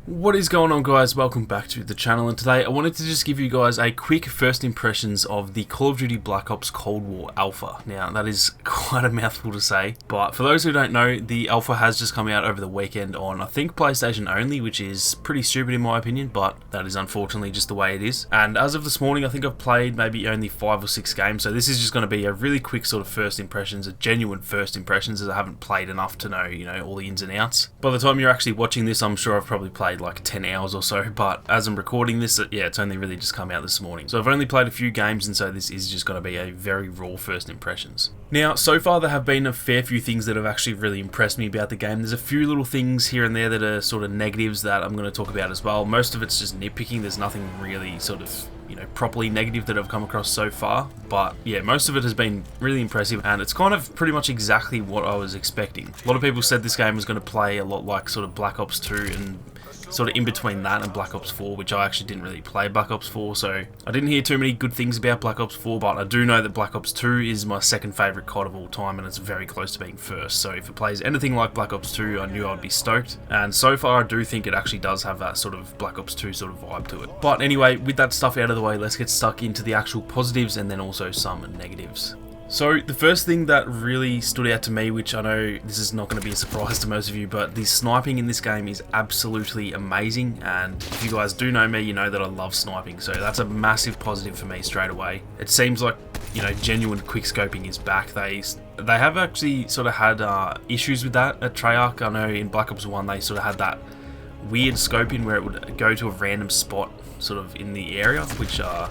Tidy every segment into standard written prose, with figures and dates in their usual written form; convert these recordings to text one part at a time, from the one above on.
What is going on, guys? Welcome back to the channel, and today I wanted to just give you guys a quick first impressions of the Call of Duty Black Ops Cold War Alpha. Now, that is quite a mouthful to say, but for those who don't know, the Alpha has just come out over the weekend on, I think, PlayStation only, which is pretty stupid in my opinion, but that is unfortunately just the way it is. And as of this morning, I think I've played maybe only 5 or 6 games, so this is just going to be a really quick sort of first impressions, a genuine first impressions, as I haven't played enough to know, all the ins and outs. By the time you're actually watching this, I'm sure I've probably played like 10 hours or so, but as I'm recording this, it's only really just come out this morning. So I've only played a few games, and so this is just going to be a very raw first impressions. Now, so far there have been a fair few things that have actually really impressed me about the game. There's a few little things here and there that are sort of negatives that I'm going to talk about as well. Most of it's just nitpicking. There's nothing really sort of properly negative that I've come across so far, but yeah, most of it has been really impressive, and it's kind of pretty much exactly what I was expecting. A lot of people said this game was going to play a lot like sort of Black Ops 2 and sort of in between that and Black Ops 4, which I actually didn't really play Black Ops 4, so I didn't hear too many good things about Black Ops 4, but I do know that Black Ops 2 is my second favourite COD of all time, and it's very close to being first, so if it plays anything like Black Ops 2, I knew I'd be stoked, and so far I do think it actually does have that sort of Black Ops 2 sort of vibe to it. But anyway, with that stuff out of the way, let's get stuck into the actual positives and then also some negatives. So the first thing that really stood out to me, which I know this is not going to be a surprise to most of you, but the sniping in this game is absolutely amazing, and if you guys do know me, you know that I love sniping, so that's a massive positive for me straight away. It seems like, genuine quickscoping is back. They have actually sort of had issues with that at Treyarch. I know in Black Ops 1 they sort of had that weird scoping where it would go to a random spot sort of in the area, which I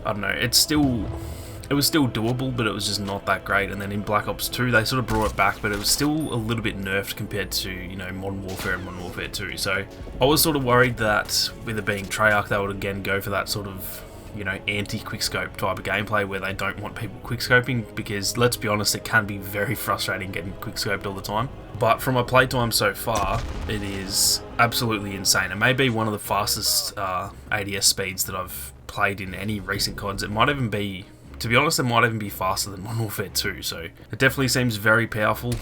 don't know, it was still doable, but it was just not that great. And then in Black Ops 2, they sort of brought it back, but it was still a little bit nerfed compared to, Modern Warfare and Modern Warfare 2. So I was sort of worried that with it being Treyarch, they would again go for that sort of, anti-quickscope type of gameplay where they don't want people quickscoping, because let's be honest, it can be very frustrating getting quickscoped all the time. But from my playtime so far, it is absolutely insane. It may be one of the fastest ADS speeds that I've played in any recent CODs. It might even be, to be honest, it might even be faster than Modern Warfare 2, so it definitely seems very powerful.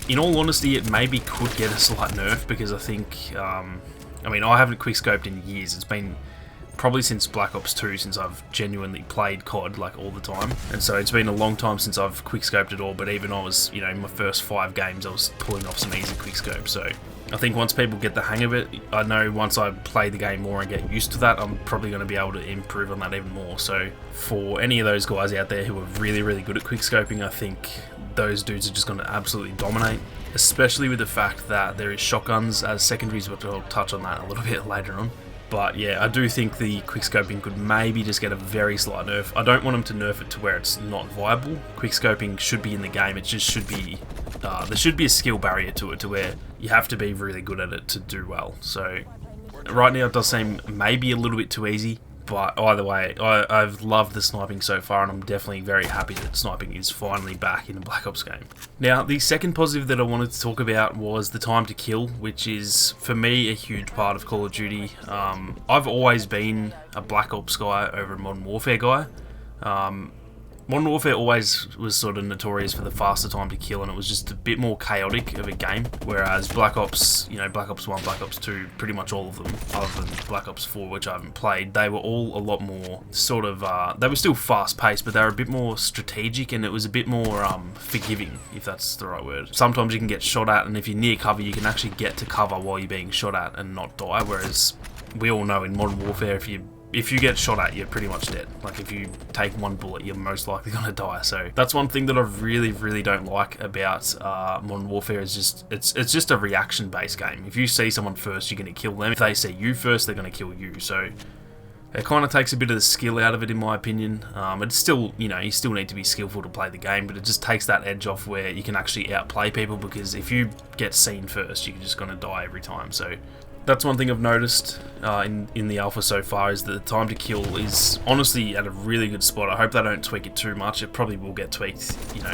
In all honesty, it maybe could get a slight nerf, because I think, I haven't quickscoped in years. It's been probably since Black Ops 2 since I've genuinely played COD like all the time, and so it's been a long time since I've quickscoped at all, but even I was, in my first 5 games, I was pulling off some easy quickscopes, so I think once people get the hang of it, I know once I play the game more and get used to that, I'm probably going to be able to improve on that even more. So for any of those guys out there who are really, really good at quickscoping, I think those dudes are just going to absolutely dominate, especially with the fact that there is shotguns as secondaries, which I'll touch on that a little bit later on. But yeah, I do think the quickscoping could maybe just get a very slight nerf. I don't want them to nerf it to where it's not viable. Quickscoping should be in the game. It just should be, there should be a skill barrier to it, to where you have to be really good at it to do well. So right now it does seem maybe a little bit too easy, but either way, I've loved the sniping so far, and I'm definitely very happy that sniping is finally back in a Black Ops game. Now, the second positive that I wanted to talk about was the time to kill, which is, for me, a huge part of Call of Duty. I've always been a Black Ops guy over a Modern Warfare guy. Modern Warfare always was sort of notorious for the faster time to kill, and it was just a bit more chaotic of a game, whereas Black Ops, Black Ops 1, Black Ops 2, pretty much all of them, other than Black Ops 4, which I haven't played, they were all a lot more sort of, they were still fast-paced, but they were a bit more strategic, and it was a bit more forgiving, if that's the right word. Sometimes you can get shot at, and if you're near cover, you can actually get to cover while you're being shot at and not die, whereas we all know in Modern Warfare, if you get shot at, you're pretty much dead. Like, if you take one bullet, you're most likely going to die. So that's one thing that I really, really don't like about Modern Warfare, is just it's just a reaction-based game. If you see someone first, you're going to kill them. If they see you first, they're going to kill you. So it kind of takes a bit of the skill out of it, in my opinion. It's still, you still need to be skillful to play the game, but it just takes that edge off where you can actually outplay people, because if you get seen first, you're just going to die every time. So that's one thing I've noticed in the alpha so far, is that the time to kill is honestly at a really good spot. I hope they don't tweak it too much. It probably will get tweaked,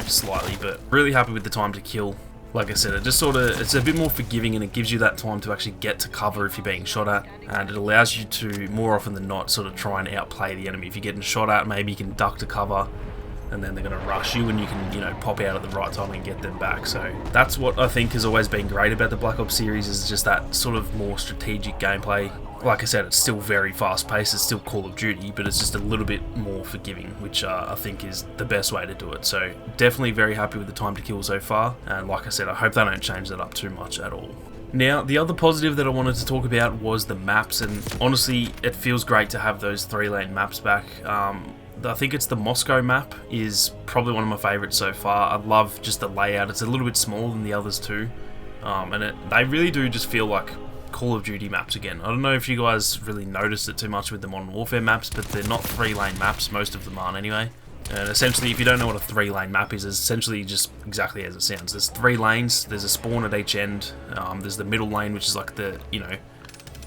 slightly, but really happy with the time to kill. Like I said, it just it's a bit more forgiving, and it gives you that time to actually get to cover if you're being shot at, and it allows you to, more often than not, sort of try and outplay the enemy. If you're getting shot at, maybe you can duck to cover, and then they're going to rush you, and you can, you know, pop out at the right time and get them back. So that's what I think has always been great about the Black Ops series, is just that sort of more strategic gameplay. Like I said, it's still very fast-paced, it's still Call of Duty, but it's just a little bit more forgiving, which I think is the best way to do it. So definitely very happy with the time to kill so far, and like I said, I hope they don't change that up too much at all. Now, the other positive that I wanted to talk about was the maps, and honestly, it feels great to have those 3-lane maps back. I think it's the Moscow map is probably one of my favourites so far. I love just the layout. It's a little bit smaller than the others too, and they really do just feel like Call of Duty maps again. I don't know if you guys really noticed it too much with the Modern Warfare maps, but they're not 3-lane maps. Most of them aren't anyway. And essentially, if you don't know what a 3-lane map is, it's essentially just exactly as it sounds. There's 3 lanes, there's a spawn at each end, there's the middle lane, which is like the, you know,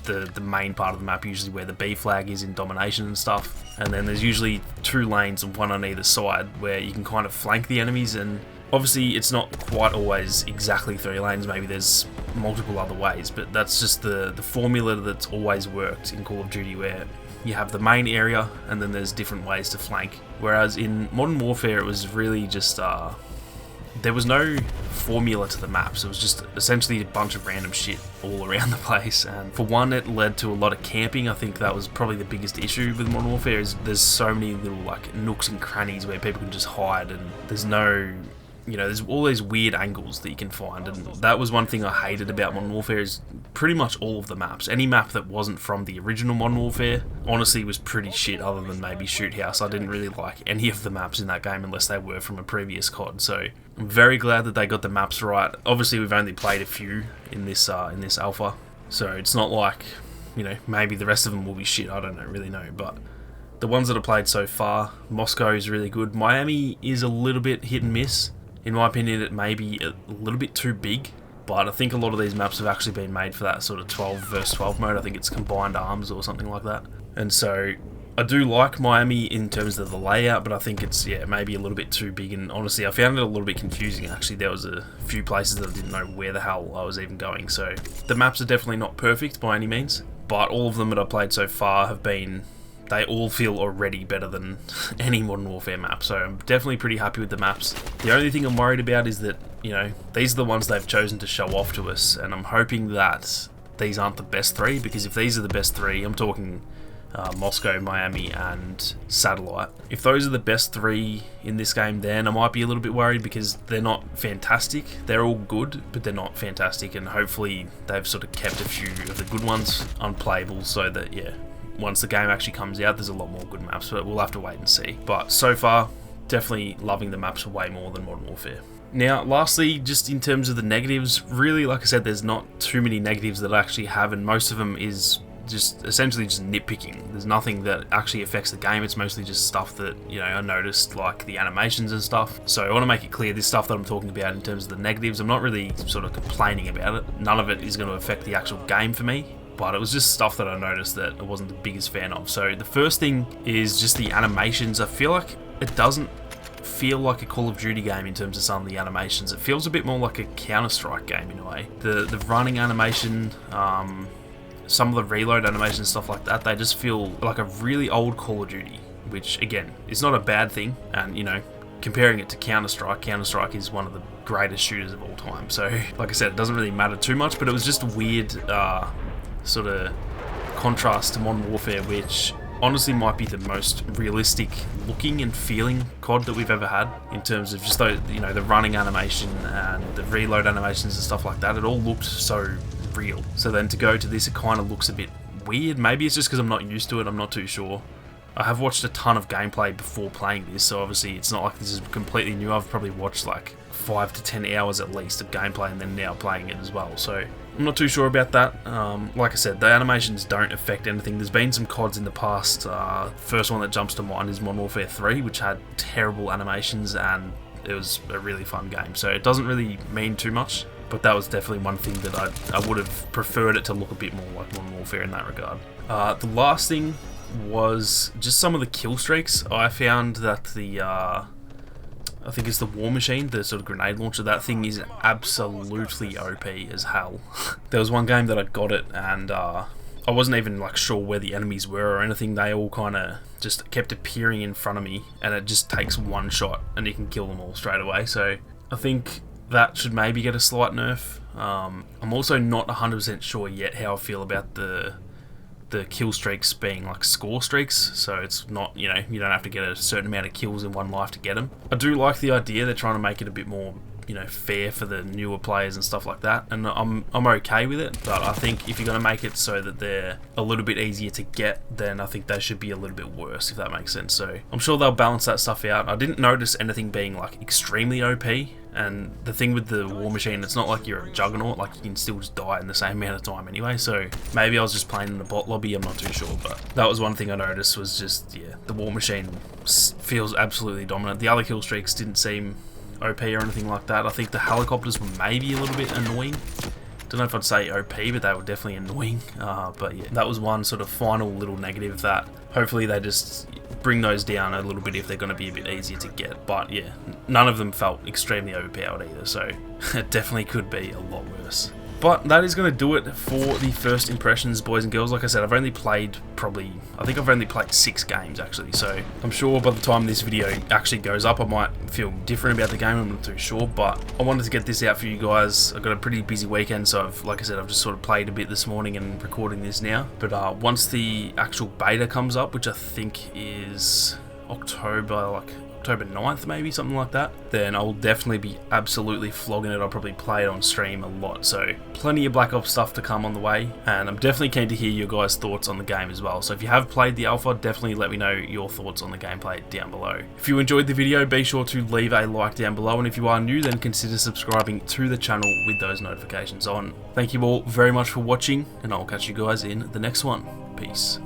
the main part of the map, usually where the B flag is in domination and stuff. And then there's usually 2 lanes and 1 on either side where you can kind of flank the enemies, and obviously it's not quite always exactly 3 lanes, maybe there's multiple other ways, but that's just the formula that's always worked in Call of Duty, where you have the main area and then there's different ways to flank. Whereas in Modern Warfare it was really just, there was no formula to the maps. It was just essentially a bunch of random shit all around the place, and for one, it led to a lot of camping. I think that was probably the biggest issue with Modern Warfare, is there's so many little like nooks and crannies where people can just hide, and there's no, you know, there's all these weird angles that you can find, and that was one thing I hated about Modern Warfare, is pretty much all of the maps. Any map that wasn't from the original Modern Warfare honestly was pretty shit, other than maybe Shoot House. I didn't really like any of the maps in that game unless they were from a previous COD, so I'm very glad that they got the maps right. Obviously we've only played a few in this alpha, so it's not like, you know, maybe the rest of them will be shit, I don't really know, but the ones that I played so far, Moscow is really good. Miami is a little bit hit and miss. In my opinion, it may be a little bit too big, but I think a lot of these maps have actually been made for that sort of 12 versus 12 mode. I think it's combined arms or something like that. And so I do like Miami in terms of the layout, but I think it's, yeah, maybe a little bit too big, and honestly I found it a little bit confusing actually. There was a few places that I didn't know where the hell I was even going. So the maps are definitely not perfect by any means, but all of them that I've played so far have been, they all feel already better than any Modern Warfare map, so I'm definitely pretty happy with the maps. The only thing I'm worried about is that, you know, these are the ones they've chosen to show off to us, and I'm hoping that these aren't the best 3, because if these are the best 3, I'm talking Moscow, Miami, and Satellite. If those are the best 3 in this game, then I might be a little bit worried, because they're not fantastic. They're all good, but they're not fantastic, and hopefully they've sort of kept a few of the good ones unplayable, so that, yeah, once the game actually comes out, there's a lot more good maps, but we'll have to wait and see. But so far, definitely loving the maps way more than Modern Warfare. Now, lastly, just in terms of the negatives, really, like I said, there's not too many negatives that I actually have, and most of them is just essentially just nitpicking. There's nothing that actually affects the game. It's mostly just stuff that, you know, I noticed, like the animations and stuff. So I want to make it clear, this stuff that I'm talking about in terms of the negatives, I'm not really sort of complaining about it. None of it is going to affect the actual game for me, but it was just stuff that I noticed that I wasn't the biggest fan of. So the first thing is just the animations. I feel like it doesn't feel like a Call of Duty game in terms of some of the animations. It feels a bit more like a Counter-Strike game in a way. The running animation, some of the reload animation, stuff like that, they just feel like a really old Call of Duty, which again is not a bad thing. And, you know, comparing it to Counter-Strike is one of the greatest shooters of all time. So like I said, it doesn't really matter too much, but it was just a weird sort of contrast to Modern Warfare, which honestly might be the most realistic looking and feeling COD that we've ever had, in terms of just those, you know, the running animation and the reload animations and stuff like that. It all looked so real. So then to go to this, it kind of looks a bit weird. Maybe it's just because I'm not used to it, I'm not too sure. I have watched a ton of gameplay before playing this, so obviously it's not like this is completely new. I've probably watched like 5 to 10 hours at least of gameplay and then now playing it as well, so I'm not too sure about that. Like I said, the animations don't affect anything. There's been some CODs in the past. First one that jumps to mind is Modern Warfare 3, which had terrible animations, and it was a really fun game, so it doesn't really mean too much, but that was definitely one thing that I would have preferred it to look a bit more like Modern Warfare in that regard. The last thing was just some of the kill streaks. I found that the I think it's the War Machine, the sort of grenade launcher, that thing is absolutely OP as hell. There was one game that I got it, and I wasn't even like sure where the enemies were or anything. They all kind of just kept appearing in front of me, and it just takes one shot and you can kill them all straight away. So I think that should maybe get a slight nerf. I'm also not 100% sure yet how I feel about the kill streaks being like score streaks, so it's not, you know, you don't have to get a certain amount of kills in one life to get them. I do like the idea they're trying to make it a bit more, you know, fair for the newer players and stuff like that, and I'm okay with it. But I think if you're going to make it so that they're a little bit easier to get, then I think they should be a little bit worse, if that makes sense. So I'm sure they'll balance that stuff out. I didn't notice anything being like extremely OP. And the thing with the war machine, it's not like you're a juggernaut, like you can still just die in the same amount of time anyway, so maybe I was just playing in the bot lobby, I'm not too sure. But that was one thing I noticed, was just, yeah, the war machine feels absolutely dominant. The other kill streaks didn't seem OP or anything like that. I think the helicopters were maybe a little bit annoying. Don't know if I'd say OP, but they were definitely annoying. But yeah, that was one sort of final little negative that hopefully they just bring those down a little bit if they're going to be a bit easier to get. But yeah, none of them felt extremely overpowered either, so it definitely could be a lot worse. But that is going to do it for the first impressions, boys and girls. Like I said, I've only played I think I've only played 6 games actually, so I'm sure by the time this video actually goes up I might feel different about the game, I'm not too sure. But I wanted to get this out for you guys. I've got a pretty busy weekend, so like I said, I've just sort of played a bit this morning and recording this now. But once the actual beta comes up, which I think is October 9th maybe, something like that, then I'll definitely be absolutely flogging it. I'll probably play it on stream a lot, so plenty of Black Ops stuff to come on the way, and I'm definitely keen to hear your guys' thoughts on the game as well. So if you have played the alpha, definitely let me know your thoughts on the gameplay down below. If you enjoyed the video, be sure to leave a like down below, and if you are new, then consider subscribing to the channel with those notifications on. Thank you all very much for watching, and I'll catch you guys in the next one. Peace.